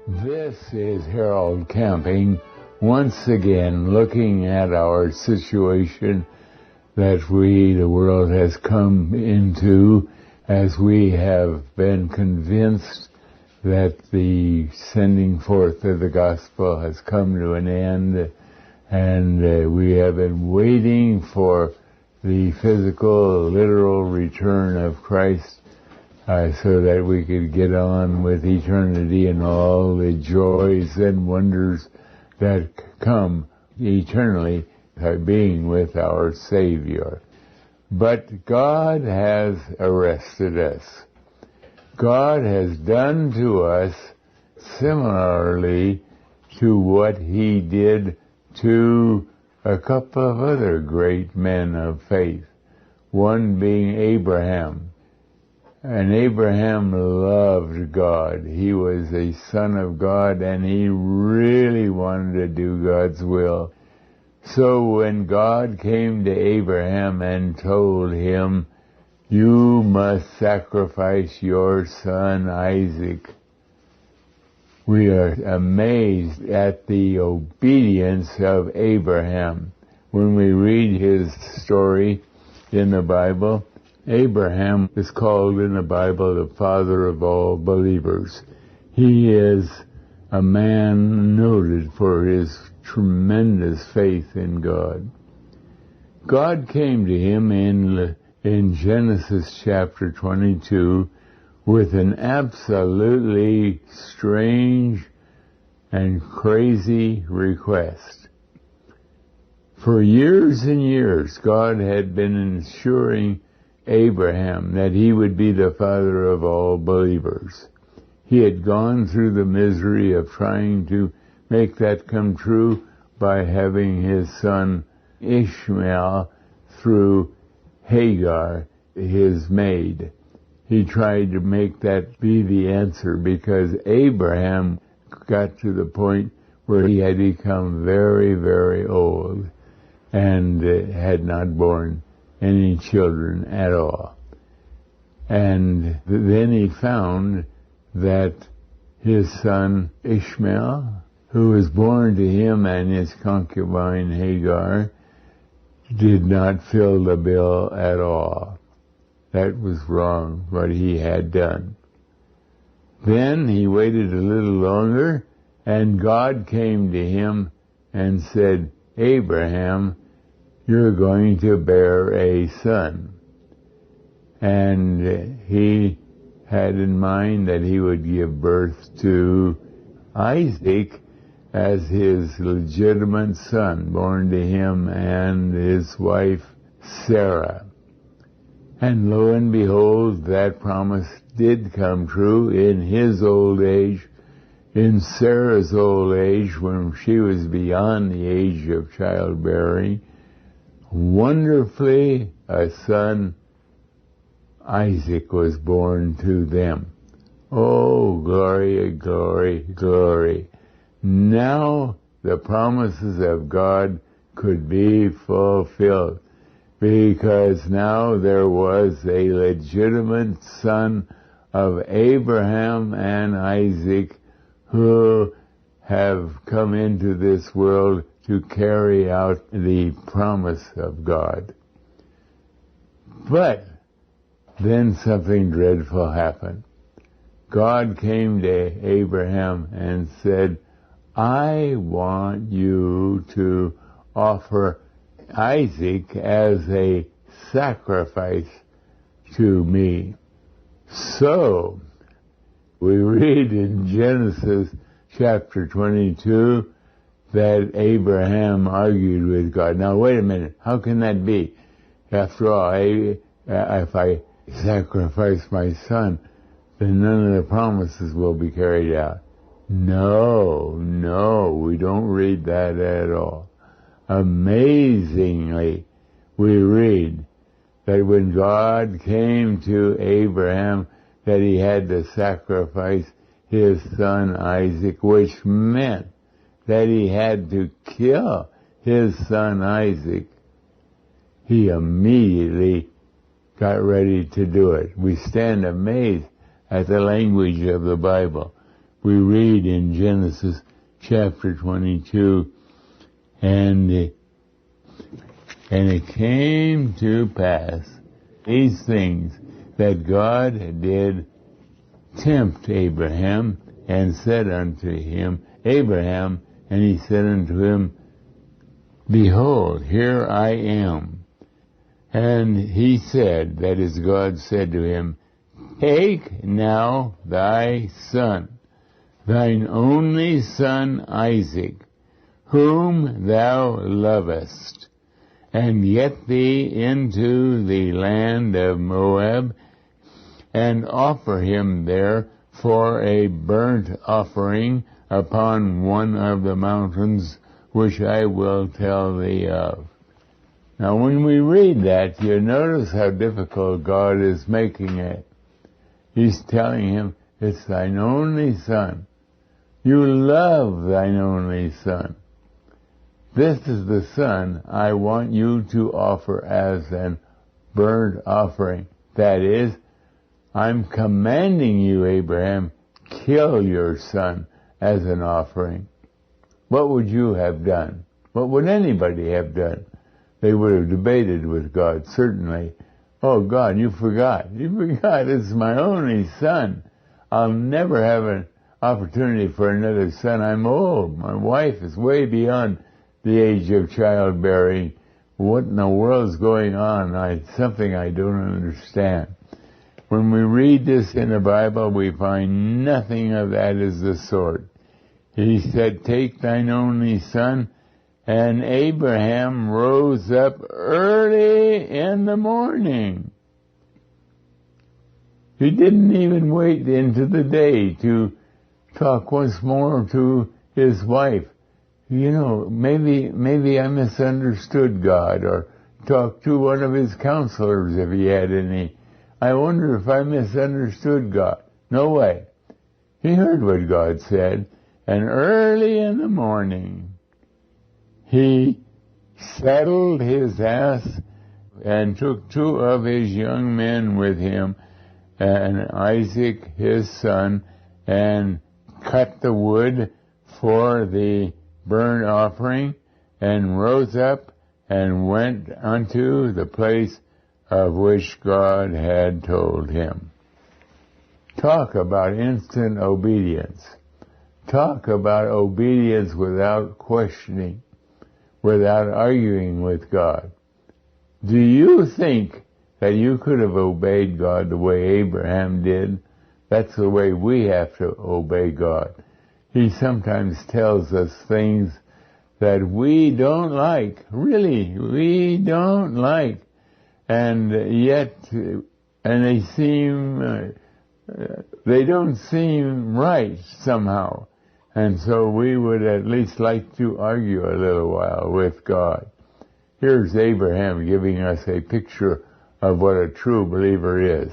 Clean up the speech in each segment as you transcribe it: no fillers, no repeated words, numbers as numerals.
This is Harold Camping, once again looking at our situation that the world has come into, as we have been convinced that the sending forth of the gospel has come to an end, and we have been waiting for the physical, literal return of Christ, so that we could get on with eternity and all the joys and wonders that come eternally by being with our Savior. But God has arrested us. God has done to us similarly to what He did to a couple of other great men of faith, one being Abraham. And Abraham loved God. He was a son of God, and he really wanted to do God's will. So when God came to Abraham and told him, "You must sacrifice your son Isaac," we are amazed at the obedience of Abraham. When we read his story in the Bible, Abraham is called in the Bible the father of all believers. He is a man noted for his tremendous faith in God. God came to him in Genesis chapter 22 with an absolutely strange and crazy request. For years and years, God had been ensuring Abraham that he would be the father of all believers. He had gone through the misery of trying to make that come true by having his son Ishmael through Hagar, his maid. He tried to make that be the answer because Abraham got to the point where he had become very, very old and had not borne any children at all. And then he found that his son Ishmael, who was born to him and his concubine Hagar, did not fill the bill at all. That was wrong, what he had done. Then he waited a little longer, and God came to him and said, "Abraham, you're going to bear a son." And he had in mind that he would give birth to Isaac as his legitimate son, born to him and his wife Sarah. And lo and behold, that promise did come true in his old age, in Sarah's old age, when she was beyond the age of childbearing. Wonderfully, a son, Isaac, was born to them. Oh, glory, glory, glory. Now the promises of God could be fulfilled, because now there was a legitimate son of Abraham and Isaac who have come into this world to carry out the promise of God. But then something dreadful happened. God came to Abraham and said, "I want you to offer Isaac as a sacrifice to me." So, we read in Genesis chapter 22 that Abraham argued with God. Now, wait a minute. How can that be? After all, if I sacrifice my son, then none of the promises will be carried out. No, we don't read that at all. Amazingly, we read that when God came to Abraham, that he had to sacrifice his son Isaac, which meant that he had to kill his son Isaac. He immediately got ready to do it. We stand amazed at the language of the Bible. we read in Genesis chapter 22, and it came to pass, these things, that God did tempt Abraham, and said unto him, Abraham, and he said unto him, Behold, here I am. And he said, that is, God said to him, Take now thy son, thine only son Isaac, whom thou lovest, and get thee into the land of Moab, and offer him there for a burnt offering upon one of the mountains which I will tell thee of. Now when we read that, you notice how difficult God is making it. He's telling him, it's thine only son. You love thine only son. This is the son I want you to offer as an burnt offering. That is, I'm commanding you, Abraham, kill your son as an offering. What would you have done? What would anybody have done? They would have debated with God, certainly. Oh, God, you forgot. You forgot it's my only son. I'll never have an opportunity for another son. I'm old. My wife is way beyond the age of childbearing. What in the world's going on? Something I don't understand. When we read this in the Bible, we find nothing of that is the sort. He said, Take thine only son, and Abraham rose up early in the morning. He didn't even wait into the day to talk once more to his wife. You know, maybe I misunderstood God, or talk to one of his counselors if he had any. I wonder if I misunderstood God. No way. He heard what God said, and early in the morning, he saddled his ass and took 2 of his young men with him, and Isaac his son, and cut the wood for the burnt offering, and rose up and went unto the place of which God had told him. Talk about instant obedience. Talk about obedience without questioning, without arguing with God. Do you think that you could have obeyed God the way Abraham did? That's the way we have to obey God. He sometimes tells us things that we don't like. Really, we don't like. And yet, they don't seem right somehow. And so we would at least like to argue a little while with God. Here's Abraham giving us a picture of what a true believer is.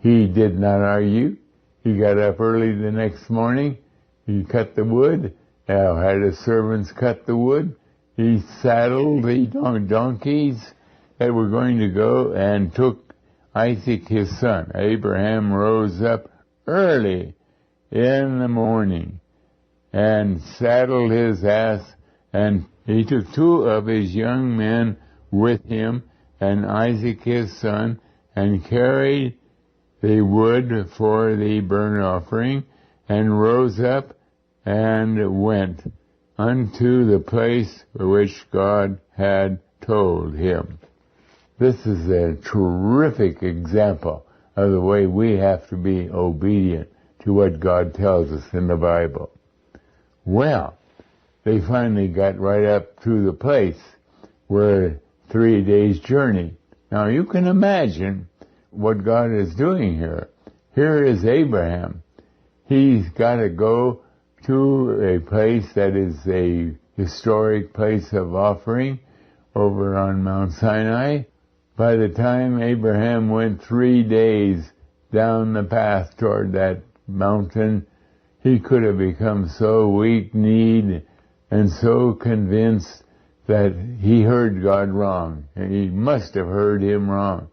He did not argue. He got up early the next morning. He cut the wood. Had his servants cut the wood. He saddled the donkeys that were going to go, and took Isaac his son. Abraham rose up early in the morning and saddled his ass, and he took 2 of his young men with him, and Isaac his son, and carried the wood for the burnt offering, and rose up and went unto the place which God had told him. This is a terrific example of the way we have to be obedient to what God tells us in the Bible. Well, they finally got right up to the place where 3 days' journey. Now you can imagine what God is doing here. Here is Abraham. He's got to go to a place that is a historic place of offering over on Mount Sinai. By the time Abraham went 3 days down the path toward that mountain, he could have become so weak-kneed and so convinced that he heard God wrong. And he must have heard him wrong.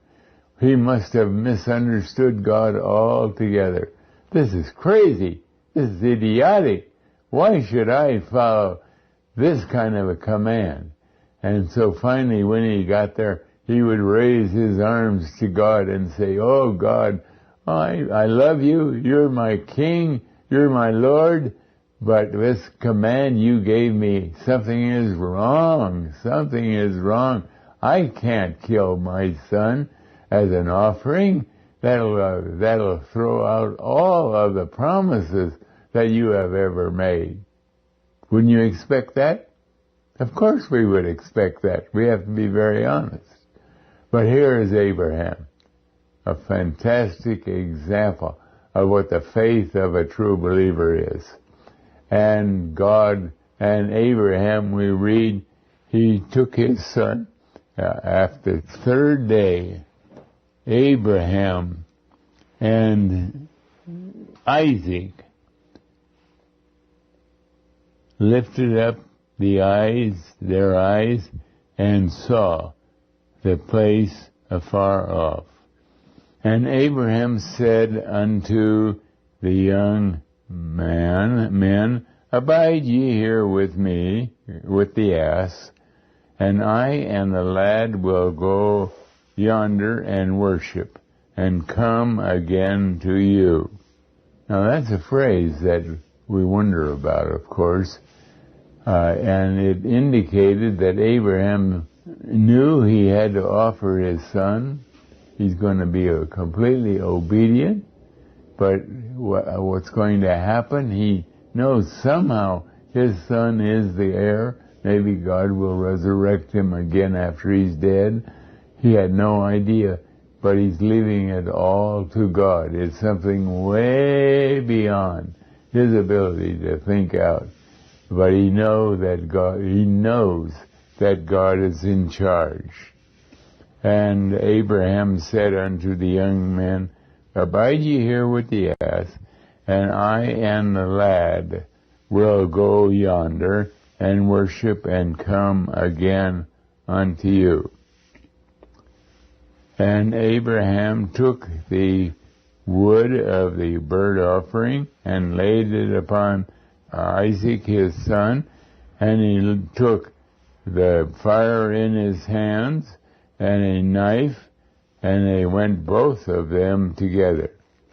He must have misunderstood God altogether. This is crazy. This is idiotic. Why should I follow this kind of a command? And so finally, when he got there, he would raise his arms to God and say, oh God, I love you, you're my king, you're my Lord, but this command you gave me, something is wrong, something is wrong. I can't kill my son as an offering. That'll throw out all of the promises that you have ever made. Wouldn't you expect that? Of course we would expect that. We have to be very honest. But here is Abraham, a fantastic example of what the faith of a true believer is. And God and Abraham, we read, he took his son. After the third day, Abraham and Isaac lifted up their eyes, and saw the place afar off. And Abraham said unto the young men, abide ye here with me, with the ass, and I and the lad will go yonder and worship, and come again to you. Now that's a phrase that we wonder about, of course, and it indicated that Abraham knew he had to offer his son. He's going to be completely obedient, but what's going to happen, he knows somehow his son is the heir. Maybe God will resurrect him again after he's dead. He had no idea, but he's leaving it all to God. It's something way beyond his ability to think out. But he knows that God is in charge. And Abraham said unto the young men, abide ye here with the ass, and I and the lad will go yonder and worship and come again unto you. And Abraham took the wood of the burnt offering and laid it upon Isaac his son, and he took the fire in his hands and a knife, and they went both of them together.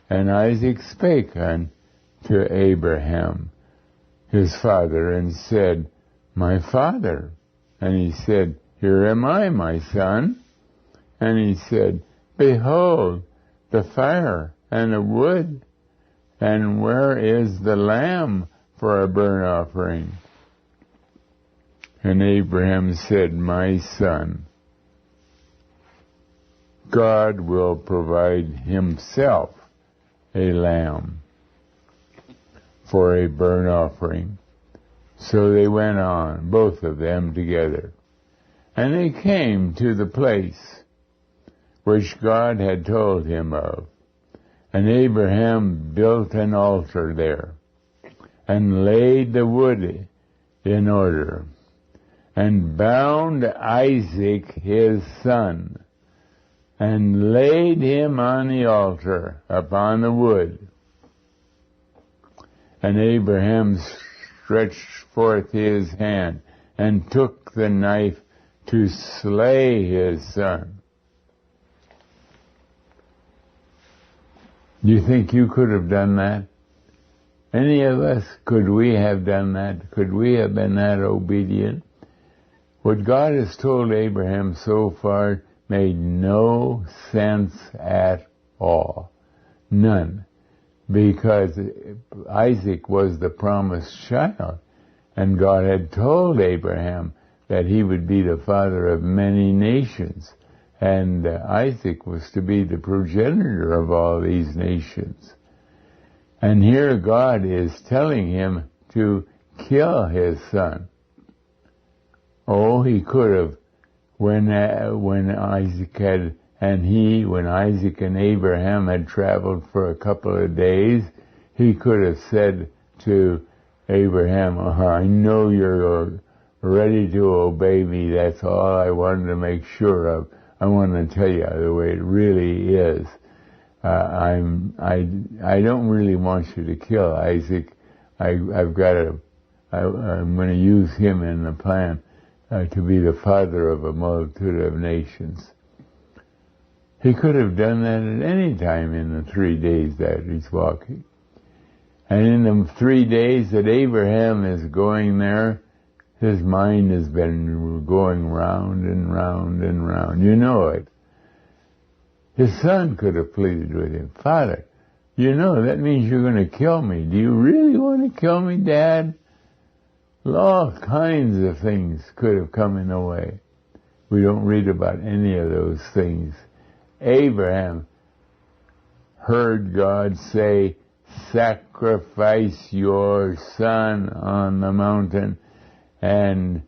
And Isaac spake unto Abraham his father, and said, my father. And he said, here am I, my son. And he said, behold, the fire and the wood, and where is the lamb for a burnt offering? And Abraham said, my son, God will provide himself a lamb for a burnt offering. So they went on, both of them together. And they came to the place which God had told him of. And Abraham built an altar there, and laid the wood in order, and bound Isaac his son, and laid him on the altar upon the wood. And Abraham stretched forth his hand, and took the knife to slay his son. Do you think you could have done that? Any of us, could we have done that? Could we have been that obedient? What God has told Abraham so far made no sense at all. None. Because Isaac was the promised child, and God had told Abraham that he would be the father of many nations, and Isaac was to be the progenitor of all these nations. And here God is telling him to kill his son. Oh, he could have, when Isaac and Abraham had traveled for a couple of days, he could have said to Abraham, I know you're ready to obey me. That's all I wanted to make sure of. I want to tell you the way it really is. I don't really want you to kill Isaac. I'm going to use him in the plan to be the father of a multitude of nations. He could have done that at any time in the 3 days that he's walking. And in the 3 days that Abraham is going there, his mind has been going round and round and round. You know it. His son could have pleaded with him, Father, you know that means you're going to kill me. Do you really want to kill me, Dad? All kinds of things could have come in the way. We don't read about any of those things. Abraham heard God say, sacrifice your son on the mountain, and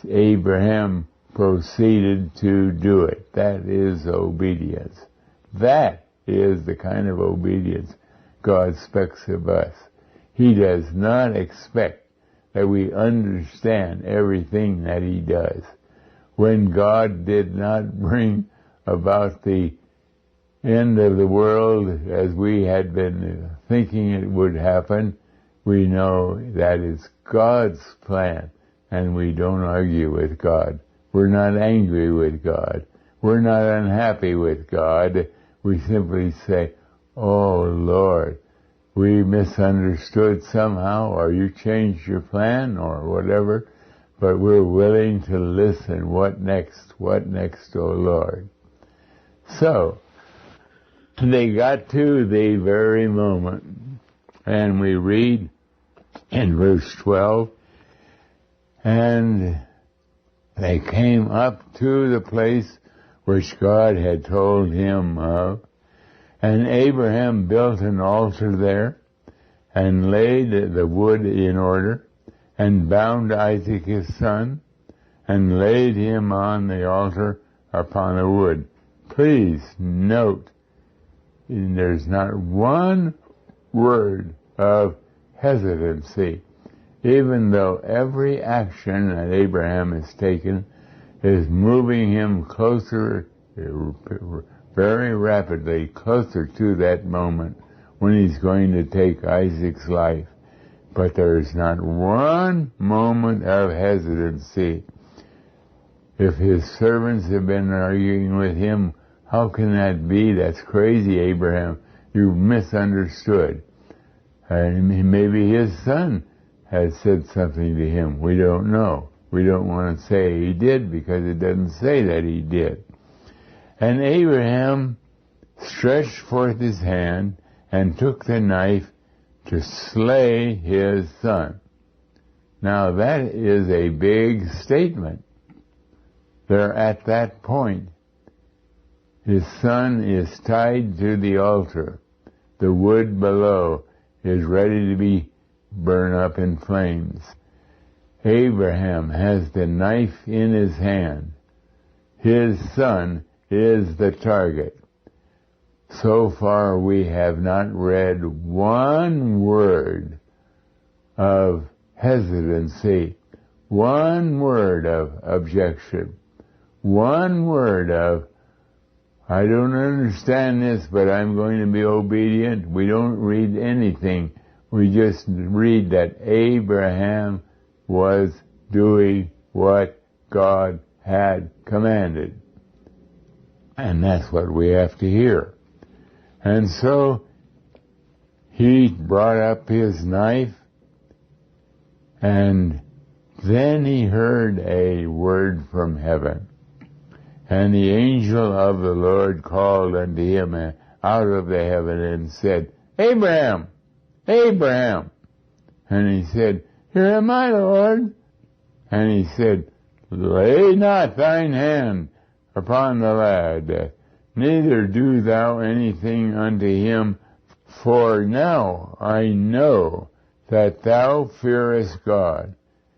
Abraham proceeded to do it. That is obedience. That is the kind of obedience God expects of us. He does not expect that we understand everything that he does. When God did not bring about the end of the world as we had been thinking it would happen, we know that is God's plan, and we don't argue with God. We're not angry with God. We're not unhappy with God. We simply say, oh Lord, we misunderstood somehow, or you changed your plan, or whatever, but we're willing to listen. What next? What next, oh Lord? So, they got to the very moment, and we read in verse 12, and they came up to the place which God had told him of, and Abraham built an altar there, and laid the wood in order, and bound Isaac his son, and laid him on the altar upon the wood. Please note, there's not one word of hesitancy, even though every action that Abraham has taken is moving him closer, very rapidly, closer to that moment when he's going to take Isaac's life. But there is not one moment of hesitancy. If his servants have been arguing with him, how can that be? That's crazy, Abraham. You misunderstood. And maybe his son had said something to him. We don't know. We don't want to say he did, because it doesn't say that he did. And Abraham stretched forth his hand and took the knife to slay his son. Now that is a big statement. They're at that point. His son is tied to the altar. The wood below is ready to be burned up in flames. Abraham has the knife in his hand. His son is the target. So far we have not read one word of hesitancy, one word of objection, one word of, I don't understand this, but I'm going to be obedient. We don't read anything. We just read that Abraham was doing what God had commanded. And that's what we have to hear. And so he brought up his knife, and then he heard a word from heaven. And the angel of the Lord called unto him out of the heaven and said, Abraham, Abraham. And he said, Here am I, Lord. And he said, Lay not thine hand upon the lad, neither do thou anything unto him, for now I know that thou fearest God,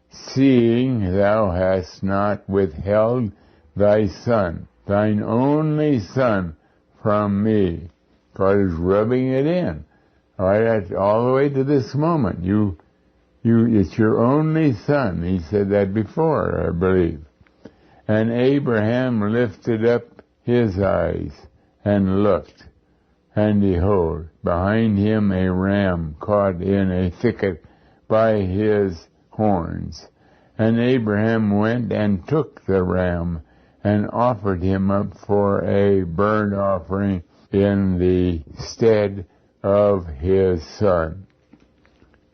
seeing thou hast not withheld thy son, thine only son, from me. God is rubbing it in, all the way to this moment. It's your only son. He said that before, I believe. And Abraham lifted up his eyes and looked, and behold, behind him a ram caught in a thicket by his horns. And Abraham went and took the ram, and offered him up for a burnt offering in the stead of his son.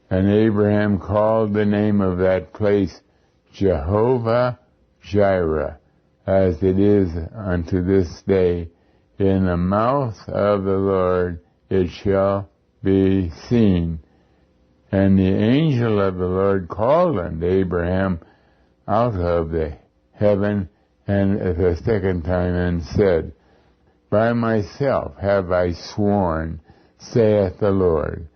And Abraham called the name of that place Jehovah Jireh, as it is unto this day. In the mouth of the Lord it shall be seen. And the angel of the Lord called unto Abraham out of the heaven, and the second time, and said, By myself have I sworn, saith the Lord,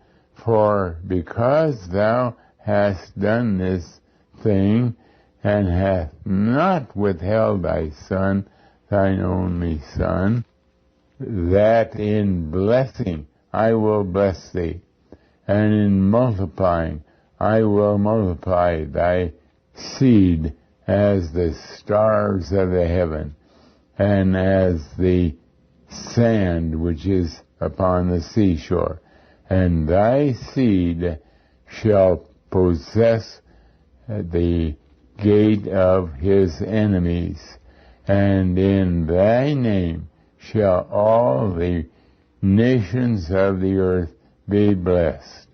for because thou hast done this thing, and hast not withheld thy son, thine only son, that in blessing I will bless thee, and in multiplying I will multiply thy seed as the stars of the heaven, and as the sand which is upon the seashore. And thy seed shall possess the gate of his enemies, and in thy name shall all the nations of the earth be blessed,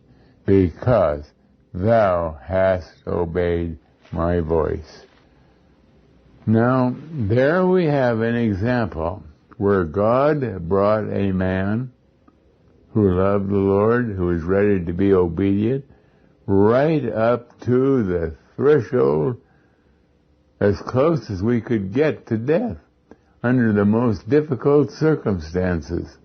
because thou hast obeyed my voice. Now, there we have an example where God brought a man who loved the Lord, who was ready to be obedient, right up to the threshold, as close as we could get to death, under the most difficult circumstances,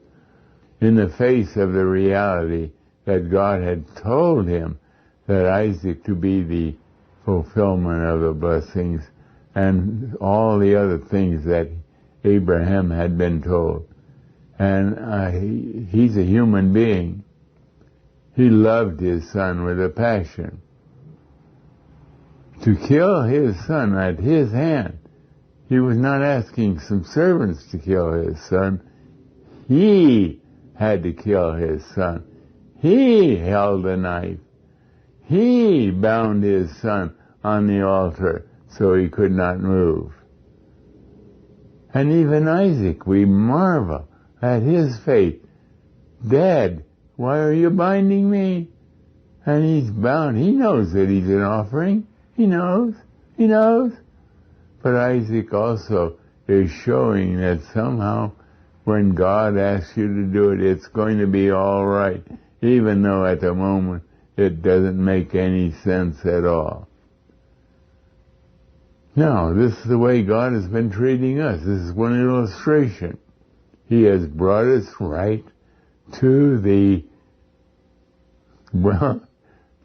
in the face of the reality that God had told him that Isaac to be the fulfillment of the blessings and all the other things that Abraham had been told. And he's a human being. He loved his son with a passion. To kill his son at his hand, he was not asking some servants to kill his son. He had to kill his son. He held a knife. He bound his son on the altar so he could not move. And even Isaac, we marvel at his faith. Dad, why are you binding me? And he's bound. He knows that he's an offering. He knows. He knows. But Isaac also is showing that somehow when God asks you to do it, it's going to be all right, even though at the moment it doesn't make any sense at all. Now, this is the way God has been treating us. This is one illustration. He has brought us right to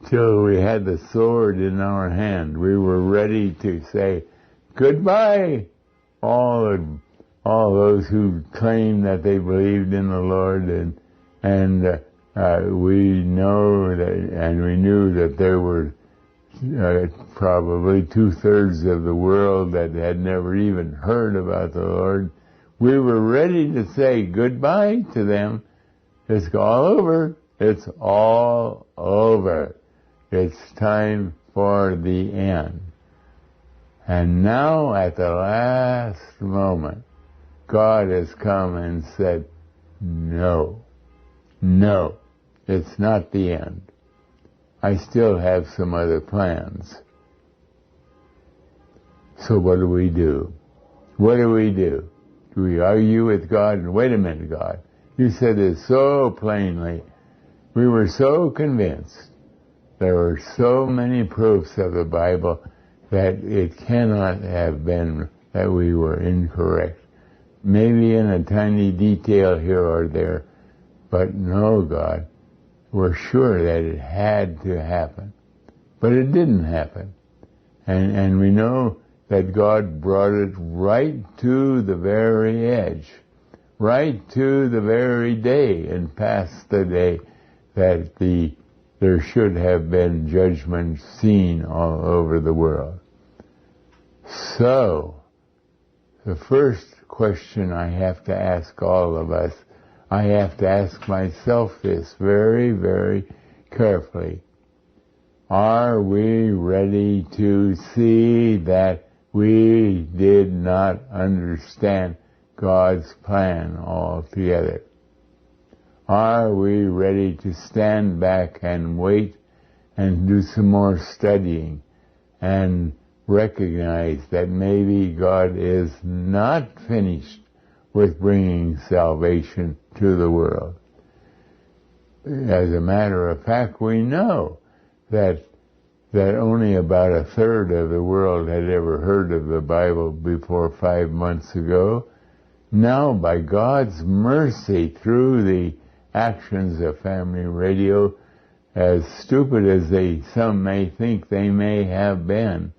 till we had the sword in our hand. We were ready to say goodbye. All those who claimed that they believed in the Lord, and we know that, and we knew that there were probably 2/3 of the world that had never even heard about the Lord. We were ready to say goodbye to them. It's all over. It's all over. It's time for the end. And now, at the last moment, God has come and said, no, it's not the end. I still have some other plans. So what do we do? What do we do? Do we argue with God? And wait a minute, God, you said it so plainly. We were so convinced. There were so many proofs of the Bible that it cannot have been that we were incorrect. Maybe in a tiny detail here or there, but no, God, we're sure that it had to happen. But it didn't happen. And we know that God brought it right to the very edge, right to the very day, and past the day that there should have been judgment seen all over the world. So, the first question I have to ask all of us. I have to ask myself this very, very carefully. Are we ready to see that we did not understand God's plan altogether? Are we ready to stand back and wait and do some more studying and recognize that maybe God is not finished with bringing salvation to the world? As a matter of fact, we know that only about a third of the world had ever heard of the Bible before 5 months ago. Now, by God's mercy, through the actions of Family Radio, as stupid as some may think they may have been,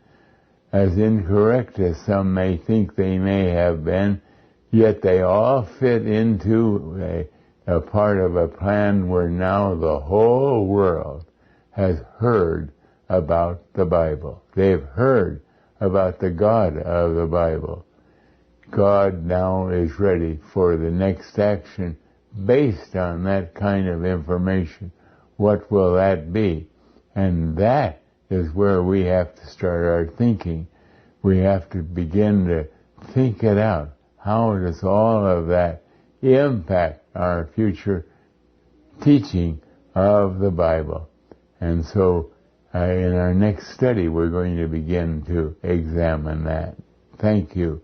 as incorrect as some may think they may have been, yet they all fit into a part of a plan where now the whole world has heard about the Bible. They've heard about the God of the Bible. God now is ready for the next action based on that kind of information. What will that be? And that is where we have to start our thinking. We have to begin to think it out. How does all of that impact our future teaching of the Bible? And so in our next study, we're going to begin to examine that. Thank you.